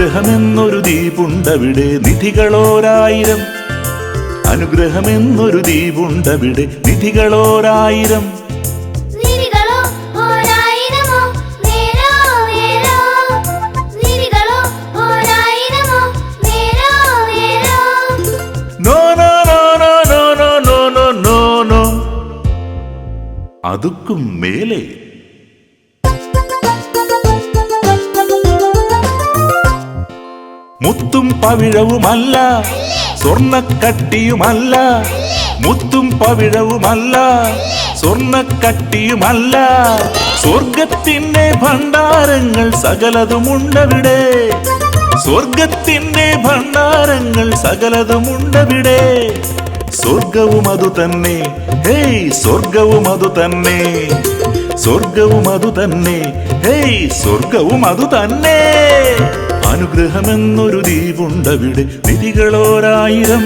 അനുഗ്രഹമെന്നൊരു ദ്വീപുണ്ടവിടെ നിധികളോരായിരം. അനുഗ്രഹമെന്നൊരു ദ്വീപുണ്ടവിടെ നിധികളോരായിരം. അതുക്കും മേലെ മുത്തും പവിഴവുമല്ല, സ്വർണ്ണക്കട്ടിയുമല്ല. മുത്തും പവിഴവുമല്ല, സ്വർണ്ണക്കട്ടിയുമല്ല. സ്വർഗത്തിന്റെ ഭണ്ഡാരങ്ങൾ സകലതുമുണ്ടവിടെ. സ്വർഗത്തിന്റെ ഭണ്ഡാരങ്ങൾ സകലതുമുണ്ടവിടെ. സ്വർഗവും അതു തന്നെ, ഹേയ് സ്വർഗവും അതു തന്നെ. സ്വർഗവും അതു തന്നെ, ഹേയ് സ്വർഗവും അതു തന്നെ. അനുഗ്രഹമെന്നൊരു ദ്വീപുണ്ടവിടെ നിധികളോരായിരം.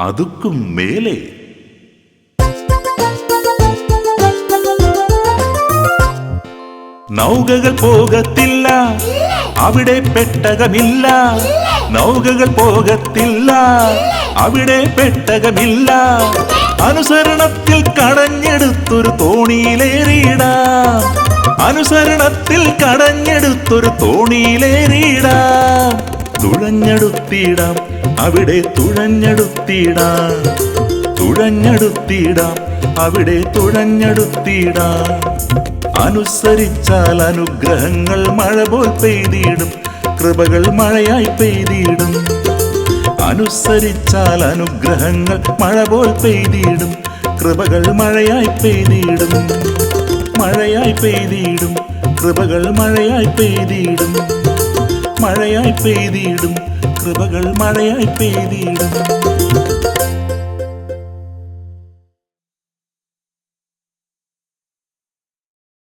അതുക്കും മേലെ നൗകകൾ പോകത്തില്ല, അവിടെ പെട്ടകമില്ല. നൗകകൾ പോകത്തില്ല, അവിടെ പെട്ടകമില്ല. അനുസരണത്തിൽ കടഞ്ഞെടുത്തൊരു തോണിയിലേറിയിടാം. അനുസരണത്തിൽ കടഞ്ഞെടുത്തൊരു തോണിയിലേറിയിടാം. തുഴഞ്ഞെടുത്തിടാം, അവിടെ തുഴഞ്ഞെടുത്തിടാം. തുഴഞ്ഞെടുത്തിടാം, അവിടെ തുഴഞ്ഞെടുത്തിടാം. അനുസരിച്ചാൽ അനുഗ്രഹങ്ങൾ മഴ പോൽ പെയ്തിടും, കൃപകൾ മഴയായി പെയ്തിടും. അനുസരിച്ചാൽ അനുഗ്രഹങ്ങൾ മഴ പോൽ പെയ്തിടും, കൃപകൾ മഴയായി പെയ്തിടും. മഴയായി പെയ്തിടും, കൃപകൾ മഴയായി പെയ്തിടും. മഴയായി പെയ്തിടും, കൃപകൾ മഴയായി പെയ്തിടും.